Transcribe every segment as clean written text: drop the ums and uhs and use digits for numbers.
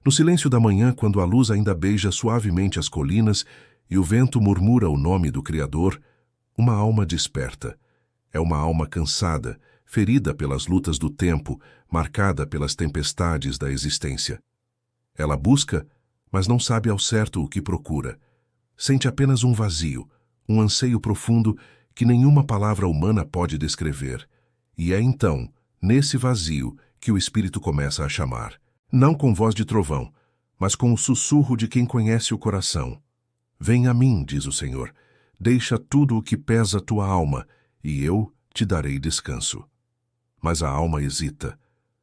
No silêncio da manhã, quando a luz ainda beija suavemente as colinas e o vento murmura o nome do Criador, uma alma desperta. É uma alma cansada, ferida pelas lutas do tempo, marcada pelas tempestades da existência. Ela busca, mas não sabe ao certo o que procura. Sente apenas um vazio, um anseio profundo que nenhuma palavra humana pode descrever. E é então, nesse vazio, que o Espírito começa a chamar. Não com voz de trovão, mas com o sussurro de quem conhece o coração. Vem a mim, diz o Senhor, deixa tudo o que pesa a tua alma, e eu te darei descanso. Mas a alma hesita.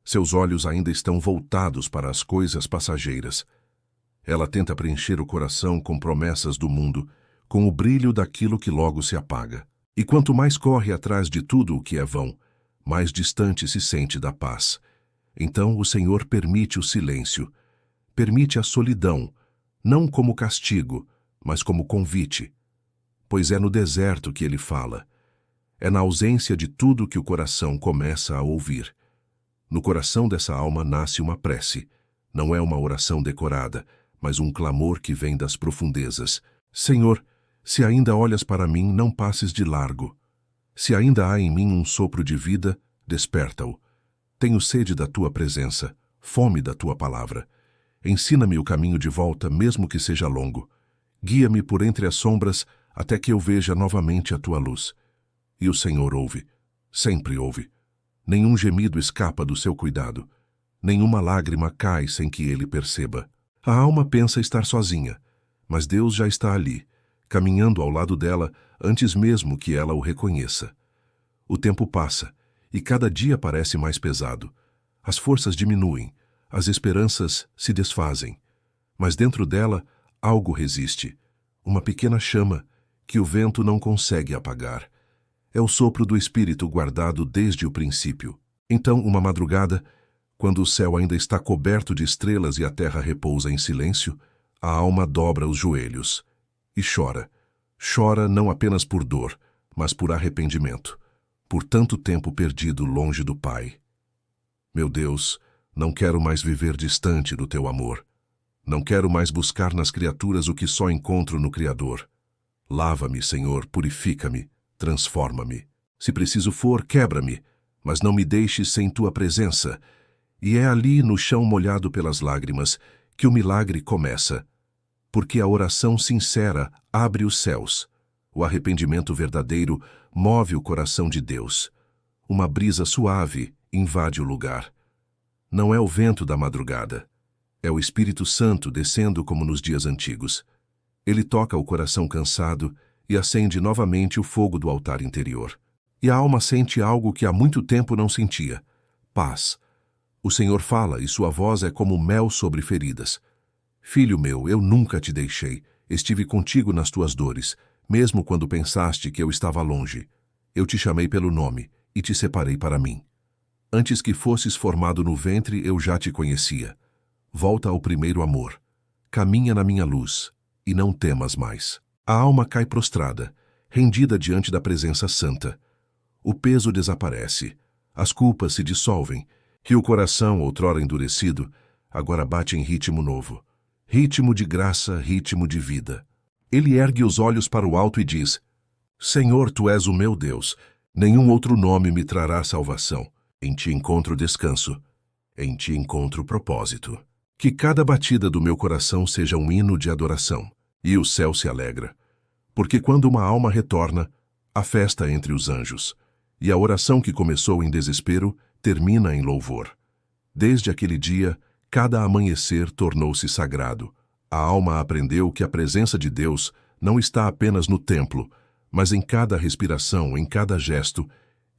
Seus olhos ainda estão voltados para as coisas passageiras. Ela tenta preencher o coração com promessas do mundo, com o brilho daquilo que logo se apaga. E quanto mais corre atrás de tudo o que é vão, mais distante se sente da paz. Então o Senhor permite o silêncio, permite a solidão, não como castigo, mas como convite. Pois é no deserto que ele fala. É na ausência de tudo que o coração começa a ouvir. No coração dessa alma nasce uma prece. Não é uma oração decorada, mas um clamor que vem das profundezas. Senhor, se ainda olhas para mim, não passes de largo. Se ainda há em mim um sopro de vida, desperta-o. Tenho sede da tua presença, fome da tua palavra. Ensina-me o caminho de volta, mesmo que seja longo. Guia-me por entre as sombras, até que eu veja novamente a tua luz. E o Senhor ouve, sempre ouve. Nenhum gemido escapa do seu cuidado. Nenhuma lágrima cai sem que ele perceba. A alma pensa estar sozinha, mas Deus já está ali, caminhando ao lado dela antes mesmo que ela o reconheça. O tempo passa, e cada dia parece mais pesado. As forças diminuem, as esperanças se desfazem. Mas dentro dela, algo resiste. Uma pequena chama que o vento não consegue apagar. É o sopro do Espírito guardado desde o princípio. Então, uma madrugada, quando o céu ainda está coberto de estrelas e a terra repousa em silêncio, a alma dobra os joelhos e chora. Chora não apenas por dor, mas por arrependimento. Por tanto tempo perdido longe do Pai. Meu Deus, não quero mais viver distante do teu amor. Não quero mais buscar nas criaturas o que só encontro no Criador. Lava-me, Senhor, purifica-me, transforma-me. Se preciso for, quebra-me, mas não me deixes sem tua presença. E é ali, no chão molhado pelas lágrimas, que o milagre começa. Porque a oração sincera abre os céus. O arrependimento verdadeiro move o coração de Deus. Uma brisa suave invade o lugar. Não é o vento da madrugada. É o Espírito Santo descendo como nos dias antigos. Ele toca o coração cansado e acende novamente o fogo do altar interior. E a alma sente algo que há muito tempo não sentia: paz. O Senhor fala e sua voz é como mel sobre feridas. Filho meu, eu nunca te deixei. Estive contigo nas tuas dores, mesmo quando pensaste que eu estava longe. Eu te chamei pelo nome e te separei para mim. Antes que fosses formado no ventre, eu já te conhecia. Volta ao primeiro amor. Caminha na minha luz e não temas mais. A alma cai prostrada, rendida diante da presença santa. O peso desaparece, as culpas se dissolvem, e o coração, outrora endurecido, agora bate em ritmo novo. Ritmo de graça, ritmo de vida. Ele ergue os olhos para o alto e diz: Senhor, tu és o meu Deus. Nenhum outro nome me trará salvação. Em ti encontro descanso. Em ti encontro propósito. Que cada batida do meu coração seja um hino de adoração. E o céu se alegra. Porque quando uma alma retorna, há festa entre os anjos. E a oração que começou em desespero termina em louvor. Desde aquele dia, cada amanhecer tornou-se sagrado. A alma aprendeu que a presença de Deus não está apenas no templo, mas em cada respiração, em cada gesto,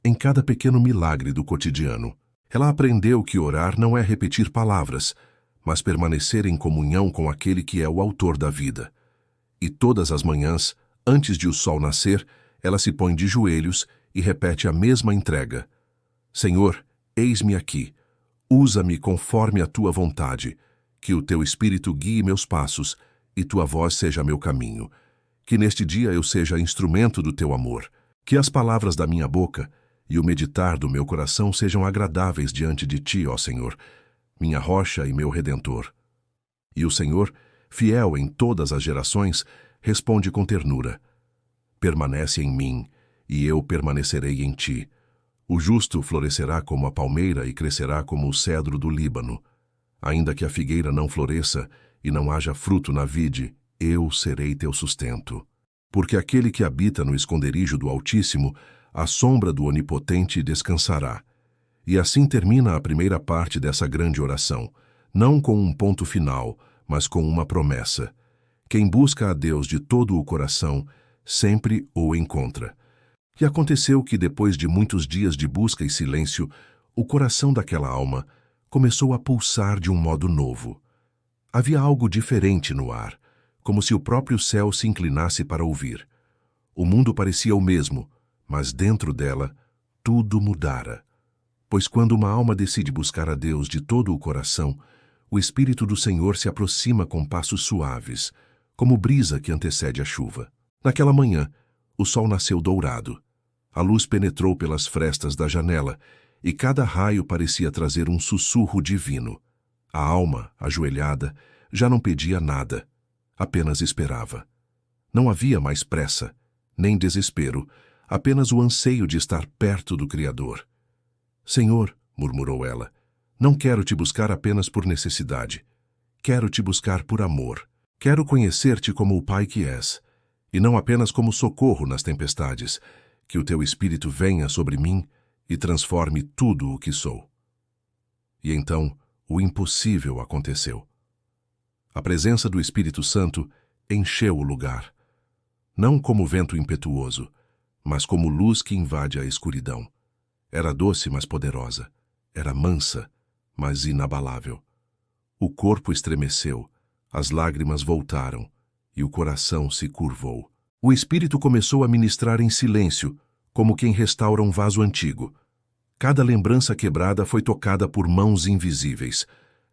em cada pequeno milagre do cotidiano. Ela aprendeu que orar não é repetir palavras, mas permanecer em comunhão com aquele que é o autor da vida. E todas as manhãs, antes de o sol nascer, ela se põe de joelhos e repete a mesma entrega: Senhor, eis-me aqui. Usa-me conforme a tua vontade. Que o teu Espírito guie meus passos e tua voz seja meu caminho. Que neste dia eu seja instrumento do teu amor. Que as palavras da minha boca e o meditar do meu coração sejam agradáveis diante de ti, ó Senhor, minha rocha e meu redentor. E o Senhor, fiel em todas as gerações, responde com ternura: permanece em mim, e eu permanecerei em ti. O justo florescerá como a palmeira e crescerá como o cedro do Líbano. Ainda que a figueira não floresça e não haja fruto na vide, eu serei teu sustento. Porque aquele que habita no esconderijo do Altíssimo, à sombra do Onipotente descansará. E assim termina a primeira parte dessa grande oração, não com um ponto final, mas com uma promessa. Quem busca a Deus de todo o coração, sempre o encontra. E aconteceu que, depois de muitos dias de busca e silêncio, o coração daquela alma começou a pulsar de um modo novo. Havia algo diferente no ar, como se o próprio céu se inclinasse para ouvir. O mundo parecia o mesmo, mas dentro dela tudo mudara. Pois quando uma alma decide buscar a Deus de todo o coração, o Espírito do Senhor se aproxima com passos suaves, como brisa que antecede a chuva. Naquela manhã, o sol nasceu dourado. A luz penetrou pelas frestas da janela, e cada raio parecia trazer um sussurro divino. A alma, ajoelhada, já não pedia nada, apenas esperava. Não havia mais pressa, nem desespero, apenas o anseio de estar perto do Criador. Senhor, murmurou ela, não quero te buscar apenas por necessidade. Quero te buscar por amor. Quero conhecer-te como o Pai que és, e não apenas como socorro nas tempestades. Que o teu Espírito venha sobre mim e transforme tudo o que sou. E então, o impossível aconteceu. A presença do Espírito Santo encheu o lugar, não como vento impetuoso, mas como luz que invade a escuridão. Era doce, mas poderosa. Era mansa, mas inabalável. O corpo estremeceu, as lágrimas voltaram, e o coração se curvou. O Espírito começou a ministrar em silêncio, como quem restaura um vaso antigo. Cada lembrança quebrada foi tocada por mãos invisíveis.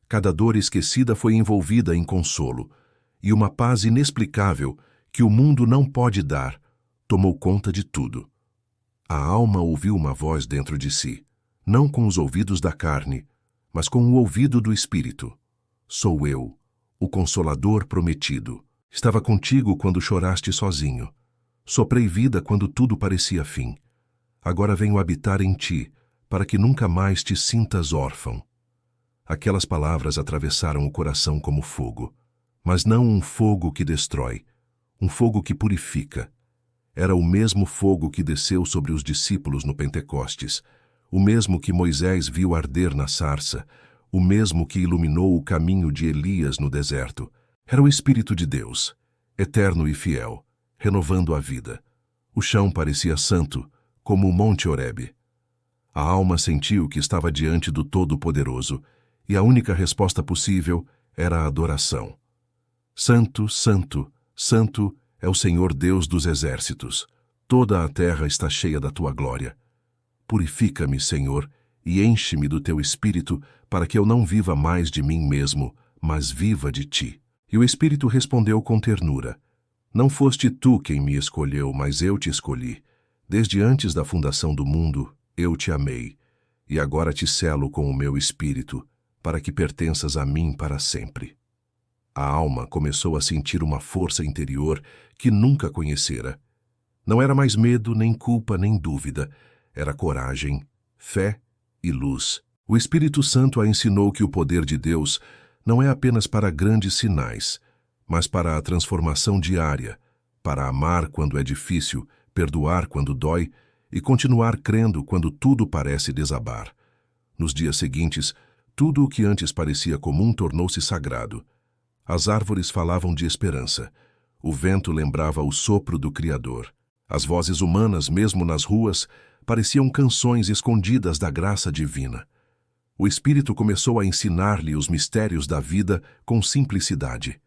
Cada dor esquecida foi envolvida em consolo. E uma paz inexplicável, que o mundo não pode dar, tomou conta de tudo. A alma ouviu uma voz dentro de si, não com os ouvidos da carne, mas com o ouvido do Espírito. Sou eu, o Consolador prometido. Estava contigo quando choraste sozinho. Soprei vida quando tudo parecia fim. Agora venho habitar em ti, para que nunca mais te sintas órfão. Aquelas palavras atravessaram o coração como fogo, mas não um fogo que destrói, um fogo que purifica. Era o mesmo fogo que desceu sobre os discípulos no Pentecostes, o mesmo que Moisés viu arder na sarça, o mesmo que iluminou o caminho de Elias no deserto. Era o Espírito de Deus, eterno e fiel, renovando a vida. O chão parecia santo, como o Monte Horebe. A alma sentiu que estava diante do Todo-Poderoso, e a única resposta possível era a adoração. Santo, santo, santo é o Senhor Deus dos exércitos. Toda a terra está cheia da tua glória. Purifica-me, Senhor, e enche-me do teu Espírito, para que eu não viva mais de mim mesmo, mas viva de ti. E o Espírito respondeu com ternura: Não foste tu quem me escolheu, mas eu te escolhi. Desde antes da fundação do mundo, eu te amei, e agora te selo com o meu Espírito, para que pertenças a mim para sempre. A alma começou a sentir uma força interior que nunca conhecera. Não era mais medo, nem culpa, nem dúvida. Era coragem, fé e luz. O Espírito Santo a ensinou que o poder de Deus não é apenas para grandes sinais, mas para a transformação diária, para amar quando é difícil, perdoar quando dói e continuar crendo quando tudo parece desabar. Nos dias seguintes, tudo o que antes parecia comum tornou-se sagrado. As árvores falavam de esperança. O vento lembrava o sopro do Criador. As vozes humanas, mesmo nas ruas, pareciam canções escondidas da graça divina. O Espírito começou a ensinar-lhe os mistérios da vida com simplicidade.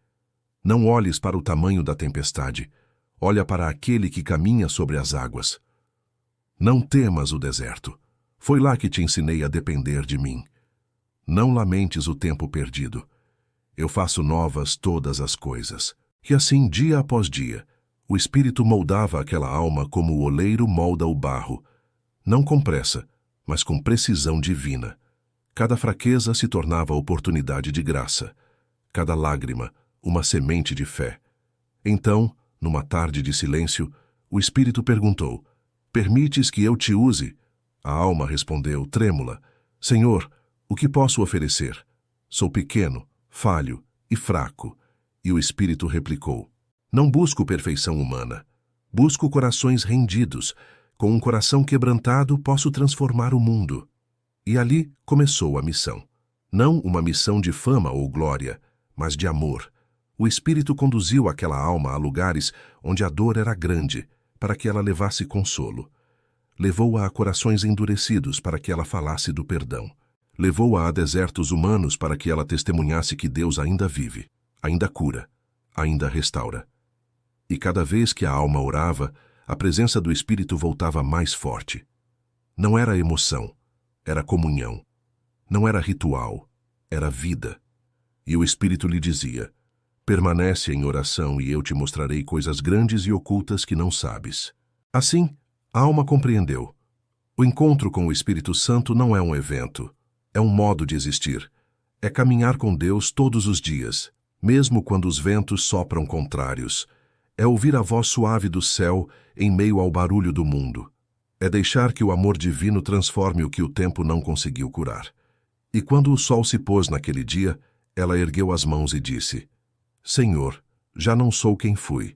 Não olhes para o tamanho da tempestade. Olha para aquele que caminha sobre as águas. Não temas o deserto. Foi lá que te ensinei a depender de mim. Não lamentes o tempo perdido. Eu faço novas todas as coisas. E assim, dia após dia, o Espírito moldava aquela alma como o oleiro molda o barro, não com pressa, mas com precisão divina. Cada fraqueza se tornava oportunidade de graça. cada lágrima, uma semente de fé. Então, numa tarde de silêncio, o Espírito perguntou: permites que eu te use? A alma respondeu, trêmula: Senhor, o que posso oferecer? Sou pequeno, falho e fraco. E o Espírito replicou: não busco perfeição humana. Busco corações rendidos. Com um coração quebrantado posso transformar o mundo. E ali começou a missão. Não uma missão de fama ou glória, mas de amor. O Espírito conduziu aquela alma a lugares onde a dor era grande, para que ela levasse consolo. Levou-a a corações endurecidos para que ela falasse do perdão. Levou-a a desertos humanos para que ela testemunhasse que Deus ainda vive, ainda cura, ainda restaura. E cada vez que a alma orava, a presença do Espírito voltava mais forte. Não era emoção, era comunhão. Não era ritual, era vida. E o Espírito lhe dizia: permanece em oração e eu te mostrarei coisas grandes e ocultas que não sabes. Assim, a alma compreendeu. O encontro com o Espírito Santo não é um evento, é um modo de existir. É caminhar com Deus todos os dias, mesmo quando os ventos sopram contrários. É ouvir a voz suave do céu em meio ao barulho do mundo. É deixar que o amor divino transforme o que o tempo não conseguiu curar. E quando o sol se pôs naquele dia, ela ergueu as mãos e disse: Senhor, já não sou quem fui.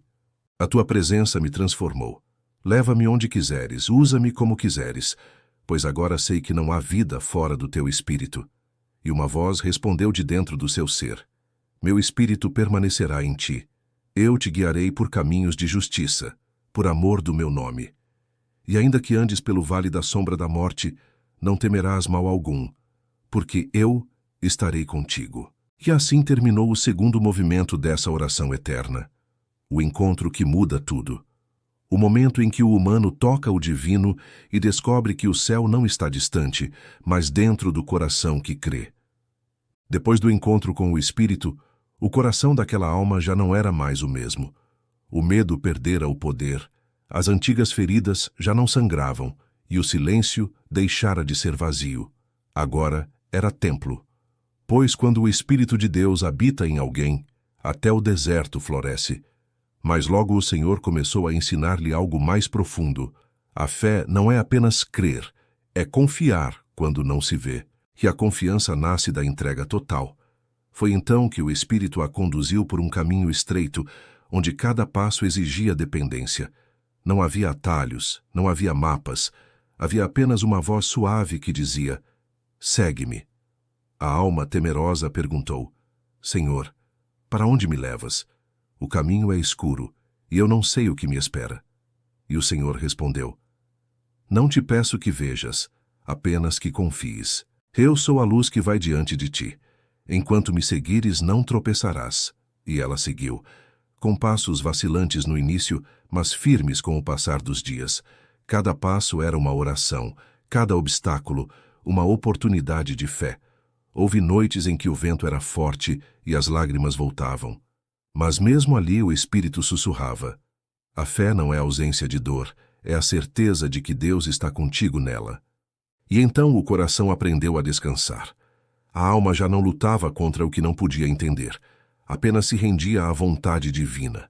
A tua presença me transformou. Leva-me onde quiseres, usa-me como quiseres, pois agora sei que não há vida fora do teu espírito. E uma voz respondeu de dentro do seu ser: meu espírito permanecerá em ti. Eu te guiarei por caminhos de justiça, por amor do meu nome. E ainda que andes pelo vale da sombra da morte, não temerás mal algum, porque eu estarei contigo. E assim terminou o segundo movimento dessa oração eterna. O encontro que muda tudo. O momento em que o humano toca o divino e descobre que o céu não está distante, mas dentro do coração que crê. Depois do encontro com o Espírito, o coração daquela alma já não era mais o mesmo. O medo perdera o poder, as antigas feridas já não sangravam e o silêncio deixara de ser vazio. Agora era templo. Pois quando o Espírito de Deus habita em alguém, até o deserto floresce. Mas logo o Senhor começou a ensinar-lhe algo mais profundo. A fé não é apenas crer, é confiar quando não se vê. E a confiança nasce da entrega total. Foi então que o Espírito a conduziu por um caminho estreito, onde cada passo exigia dependência. Não havia atalhos, não havia mapas. Havia apenas uma voz suave que dizia: segue-me. A alma temerosa perguntou: Senhor, para onde me levas? O caminho é escuro, e eu não sei o que me espera. E o Senhor respondeu: não te peço que vejas, apenas que confies. Eu sou a luz que vai diante de ti. Enquanto me seguires, não tropeçarás. E ela seguiu, com passos vacilantes no início, mas firmes com o passar dos dias. Cada passo era uma oração, cada obstáculo, uma oportunidade de fé. Houve noites em que o vento era forte e as lágrimas voltavam. Mas mesmo ali o Espírito sussurrava: a fé não é ausência de dor, é a certeza de que Deus está contigo nela. E então o coração aprendeu a descansar. A alma já não lutava contra o que não podia entender, apenas se rendia à vontade divina.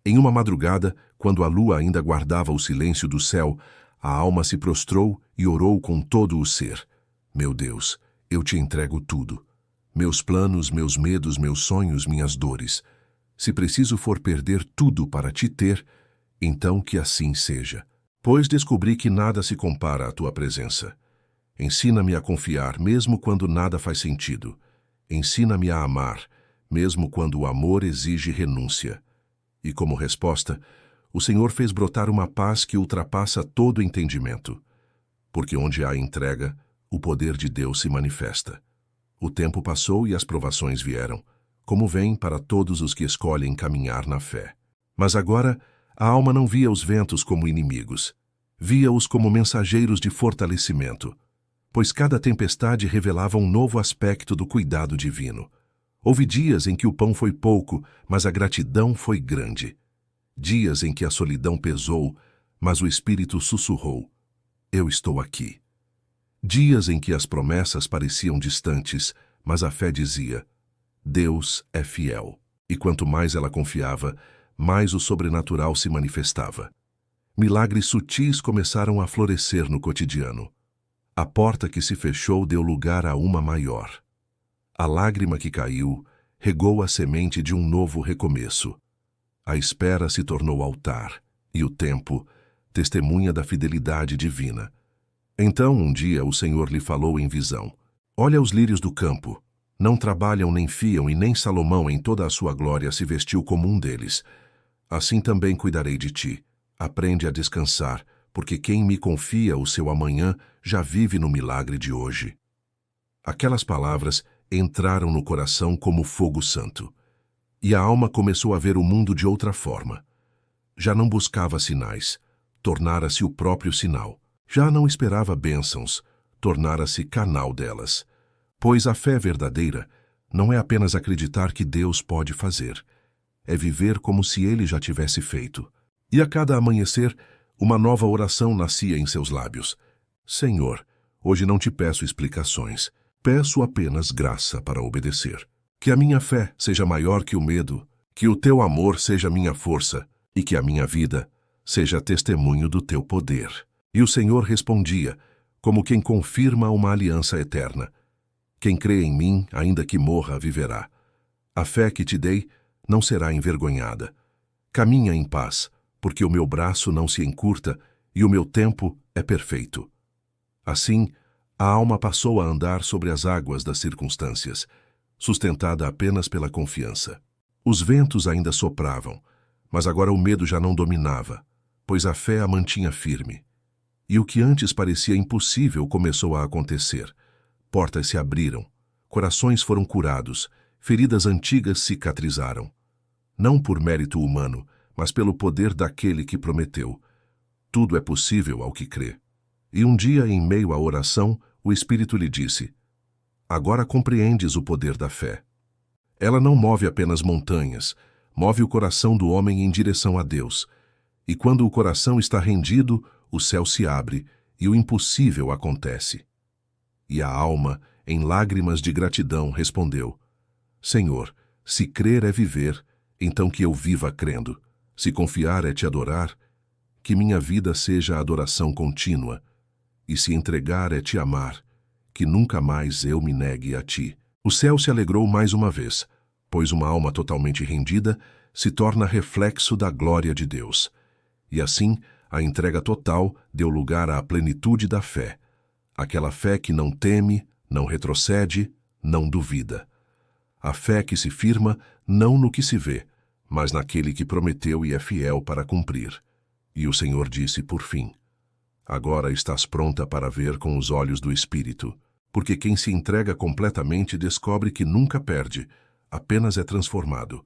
Em uma madrugada, quando a lua ainda guardava o silêncio do céu, a alma se prostrou e orou com todo o ser: meu Deus, eu te entrego tudo. Meus planos, meus medos, meus sonhos, minhas dores. Se preciso for perder tudo para te ter, então que assim seja. Pois descobri que nada se compara à tua presença. Ensina-me a confiar, mesmo quando nada faz sentido. Ensina-me a amar, mesmo quando o amor exige renúncia. E como resposta, o Senhor fez brotar uma paz que ultrapassa todo entendimento. Porque onde há entrega, o poder de Deus se manifesta. O tempo passou e as provações vieram, como vem para todos os que escolhem caminhar na fé. Mas agora, a alma não via os ventos como inimigos. Via-os como mensageiros de fortalecimento, pois cada tempestade revelava um novo aspecto do cuidado divino. Houve dias em que o pão foi pouco, mas a gratidão foi grande. Dias em que a solidão pesou, mas o Espírito sussurrou: eu estou aqui. Dias em que as promessas pareciam distantes, mas a fé dizia: Deus é fiel. E quanto mais ela confiava, mais o sobrenatural se manifestava. Milagres sutis começaram a florescer no cotidiano. A porta que se fechou deu lugar a uma maior. A lágrima que caiu regou a semente de um novo recomeço. A espera se tornou altar, e o tempo, testemunha da fidelidade divina. Então, um dia, o Senhor lhe falou em visão: Olha os lírios do campo. Não trabalham nem fiam, e nem Salomão em toda a sua glória se vestiu como um deles. Assim também cuidarei de ti. Aprende a descansar, porque quem me confia o seu amanhã já vive no milagre de hoje. Aquelas palavras entraram no coração como fogo santo. E a alma começou a ver o mundo de outra forma. Já não buscava sinais, tornara-se o próprio sinal. Já não esperava bênçãos, tornara-se canal delas. Pois a fé verdadeira não é apenas acreditar que Deus pode fazer, é viver como se Ele já tivesse feito. E a cada amanhecer, uma nova oração nascia em seus lábios. Senhor, hoje não te peço explicações, peço apenas graça para obedecer. Que a minha fé seja maior que o medo, que o teu amor seja minha força e que a minha vida seja testemunho do teu poder. E o Senhor respondia, como quem confirma uma aliança eterna: Quem crê em mim, ainda que morra, viverá. A fé que te dei não será envergonhada. Caminha em paz, porque o meu braço não se encurta e o meu tempo é perfeito. Assim, a alma passou a andar sobre as águas das circunstâncias, sustentada apenas pela confiança. Os ventos ainda sopravam, mas agora o medo já não dominava, pois a fé a mantinha firme. E o que antes parecia impossível começou a acontecer. Portas se abriram, corações foram curados, feridas antigas cicatrizaram. Não por mérito humano, mas pelo poder daquele que prometeu. Tudo é possível ao que crê. E um dia, em meio à oração, o Espírito lhe disse: Agora compreendes o poder da fé. Ela não move apenas montanhas, move o coração do homem em direção a Deus. E quando o coração está rendido, o céu se abre e o impossível acontece. E a alma, em lágrimas de gratidão, respondeu: Senhor, se crer é viver, então que eu viva crendo. Se confiar é te adorar, que minha vida seja adoração contínua. E se entregar é te amar, que nunca mais eu me negue a ti. O céu se alegrou mais uma vez, pois uma alma totalmente rendida se torna reflexo da glória de Deus. E assim, a entrega total deu lugar à plenitude da fé. Aquela fé que não teme, não retrocede, não duvida. A fé que se firma não no que se vê, mas naquele que prometeu e é fiel para cumprir. E o Senhor disse por fim: Agora estás pronta para ver com os olhos do Espírito, porque quem se entrega completamente descobre que nunca perde, apenas é transformado.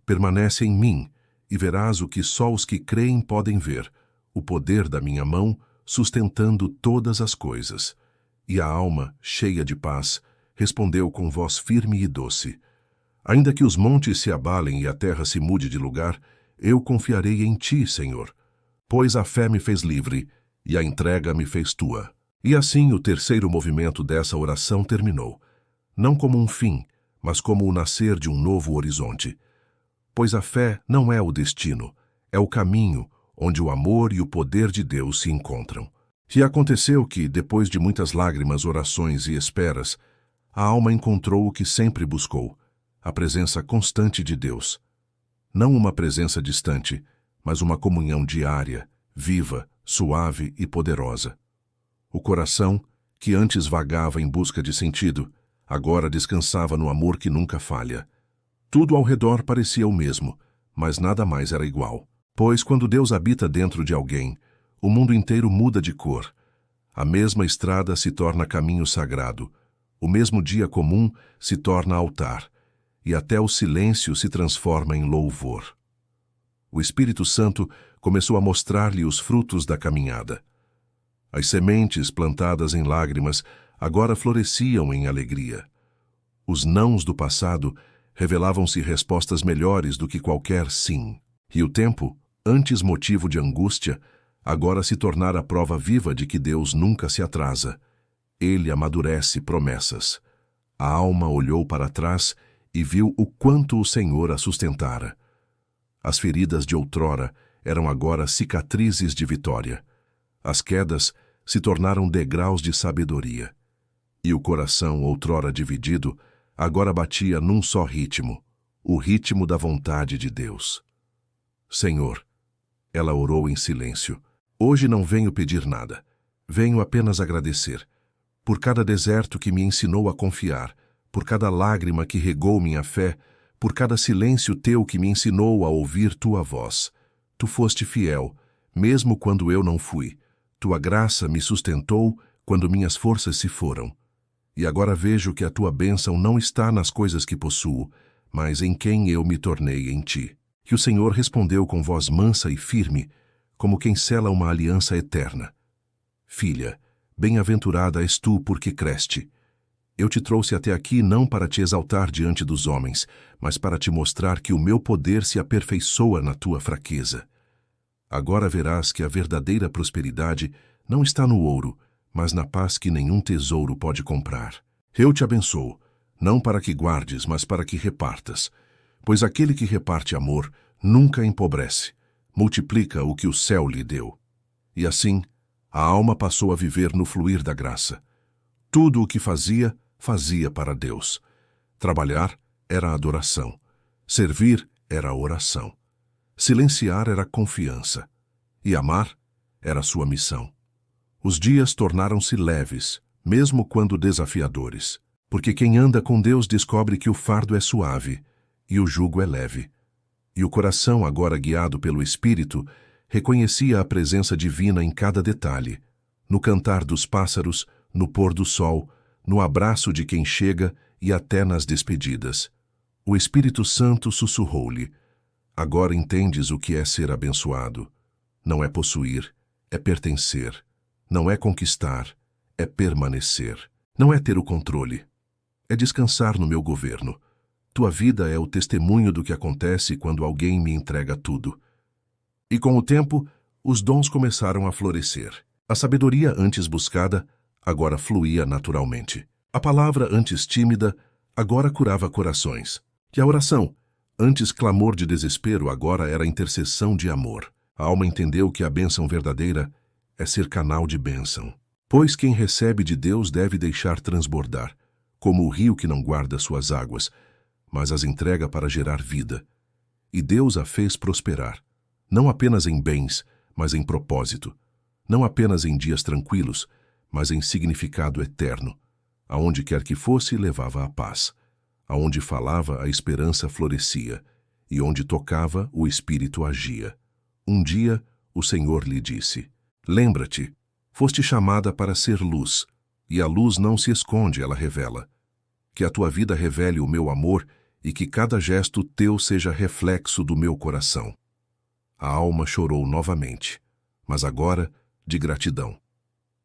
Permanece em mim, e verás o que só os que creem podem ver, o poder da minha mão sustentando todas as coisas. E a alma, cheia de paz, respondeu com voz firme e doce: Ainda que os montes se abalem e a terra se mude de lugar, eu confiarei em ti, Senhor. Pois a fé me fez livre, e a entrega me fez tua. E assim o terceiro movimento dessa oração terminou, não como um fim, mas como o nascer de um novo horizonte. Pois a fé não é o destino, é o caminho onde o amor e o poder de Deus se encontram. E aconteceu que, depois de muitas lágrimas, orações e esperas, a alma encontrou o que sempre buscou, a presença constante de Deus. Não uma presença distante, mas uma comunhão diária, viva, suave e poderosa. O coração, que antes vagava em busca de sentido, agora descansava no amor que nunca falha. Tudo ao redor parecia o mesmo, mas nada mais era igual. Pois quando Deus habita dentro de alguém, o mundo inteiro muda de cor. A mesma estrada se torna caminho sagrado, o mesmo dia comum se torna altar, e até o silêncio se transforma em louvor. O Espírito Santo começou a mostrar-lhe os frutos da caminhada. As sementes plantadas em lágrimas agora floresciam em alegria. Os nãos do passado revelavam-se respostas melhores do que qualquer sim. E o tempo, antes motivo de angústia, agora se tornara a prova viva de que Deus nunca se atrasa. Ele amadurece promessas. A alma olhou para trás e viu o quanto o Senhor a sustentara. As feridas de outrora eram agora cicatrizes de vitória. As quedas se tornaram degraus de sabedoria. E o coração, outrora dividido, agora batia num só ritmo, o ritmo da vontade de Deus. Senhor, ela orou em silêncio, hoje não venho pedir nada, venho apenas agradecer, por cada deserto que me ensinou a confiar, por cada lágrima que regou minha fé, por cada silêncio teu que me ensinou a ouvir tua voz. Tu foste fiel, mesmo quando eu não fui. Tua graça me sustentou quando minhas forças se foram. E agora vejo que a tua bênção não está nas coisas que possuo, mas em quem eu me tornei em ti. Que o Senhor respondeu com voz mansa e firme, como quem sela uma aliança eterna. Filha, bem-aventurada és tu porque creste. Eu te trouxe até aqui não para te exaltar diante dos homens, mas para te mostrar que o meu poder se aperfeiçoa na tua fraqueza. Agora verás que a verdadeira prosperidade não está no ouro, mas na paz que nenhum tesouro pode comprar. Eu te abençoo, não para que guardes, mas para que repartas. Pois aquele que reparte amor nunca empobrece, multiplica o que o céu lhe deu. E assim, a alma passou a viver no fluir da graça. Tudo o que fazia, fazia para Deus. Trabalhar era adoração. Servir era oração. Silenciar era confiança. E amar era sua missão. Os dias tornaram-se leves, mesmo quando desafiadores, porque quem anda com Deus descobre que o fardo é suave e o jugo é leve. E o coração, agora guiado pelo Espírito, reconhecia a presença divina em cada detalhe, no cantar dos pássaros, no pôr do sol, no abraço de quem chega e até nas despedidas. O Espírito Santo sussurrou-lhe: agora entendes o que é ser abençoado. Não é possuir, é pertencer. Não é conquistar, é permanecer. Não é ter o controle, é descansar no meu governo. Tua vida é o testemunho do que acontece quando alguém me entrega tudo. E com o tempo, os dons começaram a florescer. A sabedoria antes buscada, agora fluía naturalmente. A palavra antes tímida, agora curava corações. E a oração, antes clamor de desespero, agora era intercessão de amor. A alma entendeu que a bênção verdadeira é ser canal de bênção. Pois quem recebe de Deus deve deixar transbordar, como o rio que não guarda suas águas, mas as entrega para gerar vida. E Deus a fez prosperar, não apenas em bens, mas em propósito, não apenas em dias tranquilos, mas em significado eterno. Aonde quer que fosse, levava a paz. Aonde falava, a esperança florescia, e onde tocava, o Espírito agia. Um dia, o Senhor lhe disse: lembra-te, foste chamada para ser luz, e a luz não se esconde, ela revela. Que a tua vida revele o meu amor e que cada gesto teu seja reflexo do meu coração. A alma chorou novamente, mas agora de gratidão,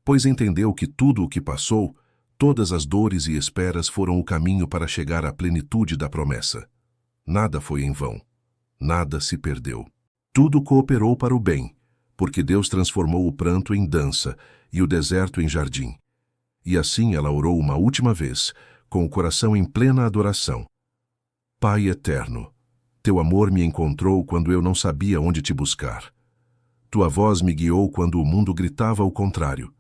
pois entendeu que tudo o que passou, todas as dores e esperas foram o caminho para chegar à plenitude da promessa. Nada foi em vão, nada se perdeu. Tudo cooperou para o bem, porque Deus transformou o pranto em dança e o deserto em jardim. E assim ela orou uma última vez, com o coração em plena adoração. Pai eterno, teu amor me encontrou quando eu não sabia onde te buscar. Tua voz me guiou quando o mundo gritava o contrário.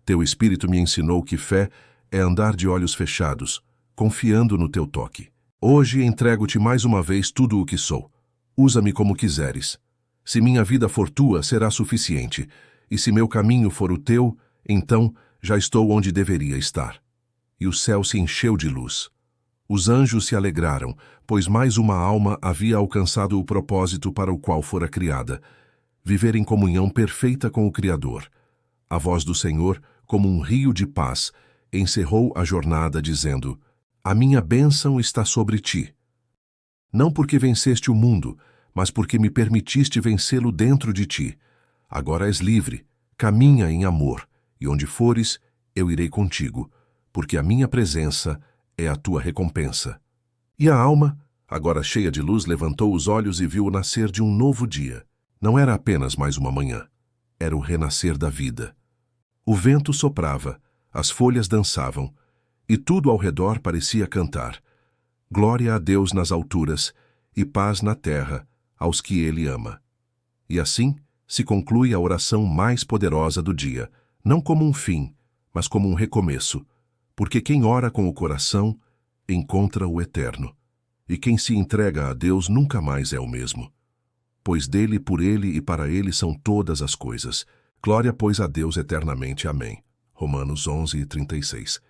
Teu Espírito me ensinou que fé é andar de olhos fechados, confiando no teu toque. Hoje entrego-te mais uma vez tudo o que sou. Usa-me como quiseres. Se minha vida for tua, será suficiente, e se meu caminho for o teu, então já estou onde deveria estar. E o céu se encheu de luz. Os anjos se alegraram, pois mais uma alma havia alcançado o propósito para o qual fora criada, viver em comunhão perfeita com o Criador. A voz do Senhor, como um rio de paz, encerrou a jornada dizendo: a minha bênção está sobre ti. Não porque venceste o mundo, mas porque me permitiste vencê-lo dentro de ti. Agora és livre, caminha em amor, e onde fores, eu irei contigo, porque a minha presença é a tua recompensa. E a alma, agora cheia de luz, levantou os olhos e viu o nascer de um novo dia. Não era apenas mais uma manhã, era o renascer da vida. O vento soprava, as folhas dançavam, e tudo ao redor parecia cantar. Glória a Deus nas alturas e paz na terra aos que Ele ama. E assim se conclui a oração mais poderosa do dia, não como um fim, mas como um recomeço, porque quem ora com o coração encontra o eterno, e quem se entrega a Deus nunca mais é o mesmo. Pois dele, por ele e para ele são todas as coisas. Glória, pois, a Deus eternamente. Amém. Romanos 11:36.